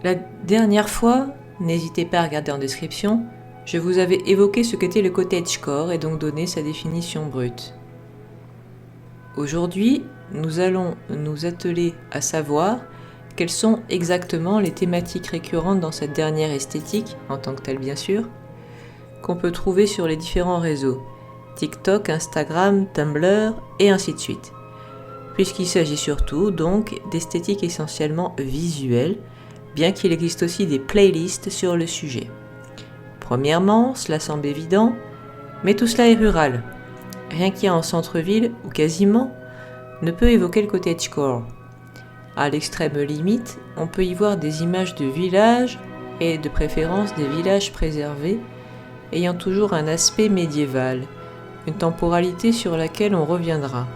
La dernière fois, n'hésitez pas à regarder en description, je vous avais évoqué ce qu'était le cottagecore et donc donné sa définition brute. Aujourd'hui, nous allons nous atteler à savoir quelles sont exactement les thématiques récurrentes dans cette dernière esthétique, en tant que telle bien sûr, qu'on peut trouver sur les différents réseaux, TikTok, Instagram, Tumblr et ainsi de suite. Puisqu'il s'agit surtout donc d'esthétique essentiellement visuelle, bien qu'il existe aussi des playlists sur le sujet. Premièrement, cela semble évident, mais tout cela est rural. Rien qu'il y a en centre-ville, ou quasiment, ne peut évoquer le cottagecore. À l'extrême limite, on peut y voir des images de villages, et de préférence des villages préservés, ayant toujours un aspect médiéval, une temporalité sur laquelle on reviendra.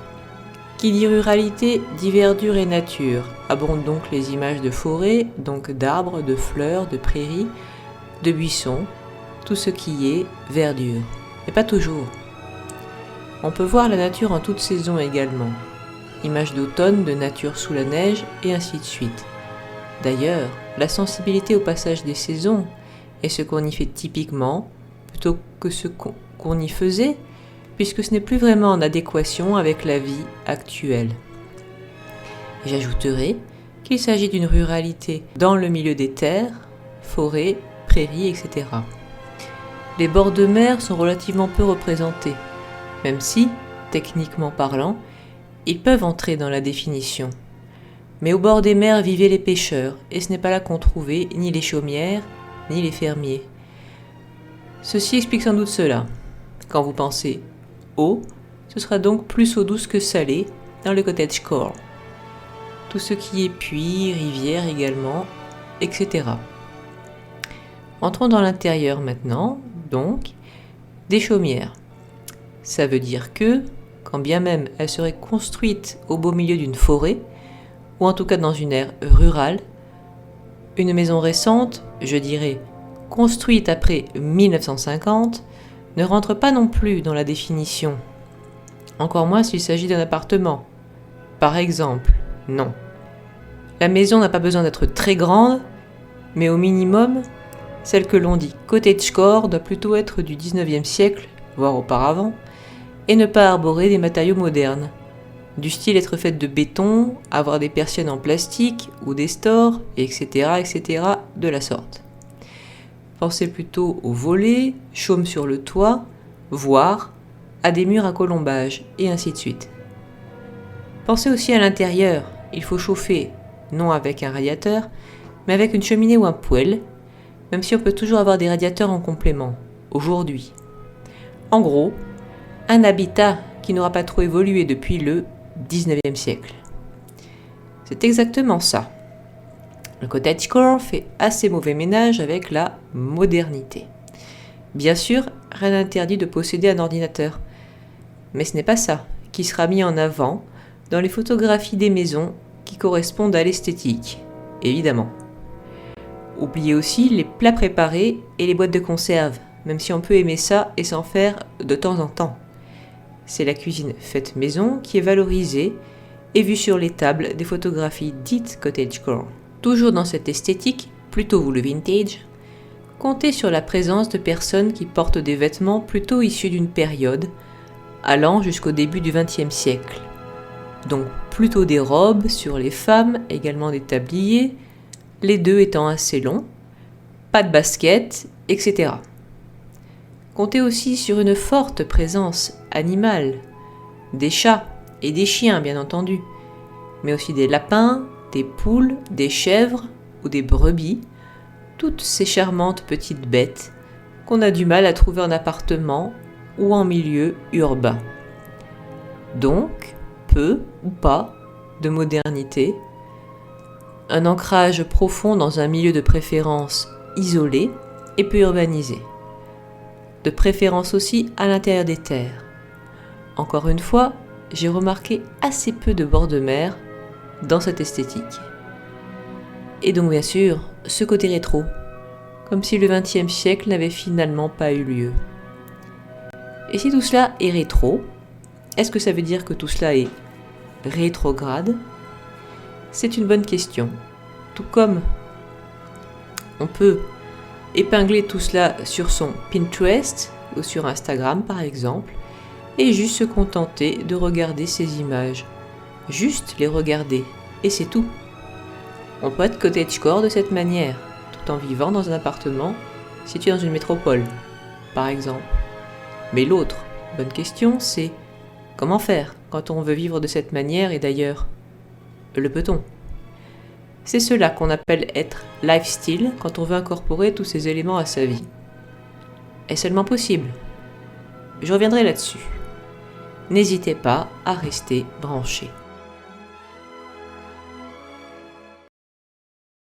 Qui dit ruralité, dit verdure et nature, abondent donc les images de forêts, donc d'arbres, de fleurs, de prairies, de buissons, tout ce qui est verdure. Mais pas toujours. On peut voir la nature en toute saison également. Images d'automne, de nature sous la neige, et ainsi de suite. D'ailleurs, la sensibilité au passage des saisons est ce qu'on y fait typiquement, plutôt que ce qu'on y faisait, puisque ce n'est plus vraiment en adéquation avec la vie actuelle. Et j'ajouterai qu'il s'agit d'une ruralité dans le milieu des terres, forêts, prairies, etc. Les bords de mer sont relativement peu représentés, même si, techniquement parlant, ils peuvent entrer dans la définition. Mais au bord des mers vivaient les pêcheurs, et ce n'est pas là qu'on trouvait ni les chaumières, ni les fermiers. Ceci explique sans doute cela. Quand vous pensez eau, ce sera donc plus eau douce que salée dans le cottagecore. Tout ce qui est puits, rivière également, etc. Entrons dans l'intérieur maintenant, donc, des chaumières. Ça veut dire que, quand bien même elles seraient construites au beau milieu d'une forêt, ou en tout cas dans une aire rurale, une maison récente, je dirais construite après 1950, ne rentre pas non plus dans la définition. Encore moins s'il s'agit d'un appartement. Par exemple, non. La maison n'a pas besoin d'être très grande, mais au minimum, celle que l'on dit cottagecore doit plutôt être du 19e siècle, voire auparavant, et ne pas arborer des matériaux modernes. Du style être faite de béton, avoir des persiennes en plastique ou des stores, etc., etc., de la sorte. Pensez plutôt aux volets, chaume sur le toit, voire à des murs à colombage, et ainsi de suite. Pensez aussi à l'intérieur. Il faut chauffer, non avec un radiateur, mais avec une cheminée ou un poêle, même si on peut toujours avoir des radiateurs en complément, aujourd'hui. En gros, un habitat qui n'aura pas trop évolué depuis le 19e siècle. C'est exactement ça. Le cottagecore fait assez mauvais ménage avec la modernité. Bien sûr, rien n'interdit de posséder un ordinateur. Mais ce n'est pas ça qui sera mis en avant dans les photographies des maisons qui correspondent à l'esthétique, évidemment. Oubliez aussi les plats préparés et les boîtes de conserve, même si on peut aimer ça et s'en faire de temps en temps. C'est la cuisine faite maison qui est valorisée et vue sur les tables des photographies dites cottagecore. Toujours dans cette esthétique, plutôt vous le vintage, comptez sur la présence de personnes qui portent des vêtements plutôt issus d'une période allant jusqu'au début du XXe siècle. Donc plutôt des robes sur les femmes, également des tabliers, les deux étant assez longs, pas de baskets, etc. Comptez aussi sur une forte présence animale, des chats et des chiens bien entendu, mais aussi des lapins, des poules, des chèvres ou des brebis, toutes ces charmantes petites bêtes qu'on a du mal à trouver en appartement ou en milieu urbain. Donc, peu ou pas de modernité, un ancrage profond dans un milieu de préférence isolé et peu urbanisé. De préférence aussi à l'intérieur des terres. Encore une fois, j'ai remarqué assez peu de bords de mer dans cette esthétique. Et donc bien sûr, ce côté rétro, comme si le XXe siècle n'avait finalement pas eu lieu. Et si tout cela est rétro, est-ce que ça veut dire que tout cela est rétrograde ? C'est une bonne question. Tout comme On peut épingler tout cela sur son Pinterest ou sur Instagram par exemple, et juste se contenter de regarder ces images. Juste les regarder, et c'est tout. On peut être cottagecore de cette manière, tout en vivant dans un appartement situé dans une métropole, par exemple. Mais l'autre bonne question, c'est comment faire quand on veut vivre de cette manière, et d'ailleurs, le peut-on? C'est cela qu'on appelle être lifestyle quand on veut incorporer tous ces éléments à sa vie. Est-ce seulement possible? Je reviendrai là-dessus. N'hésitez pas à rester branchés.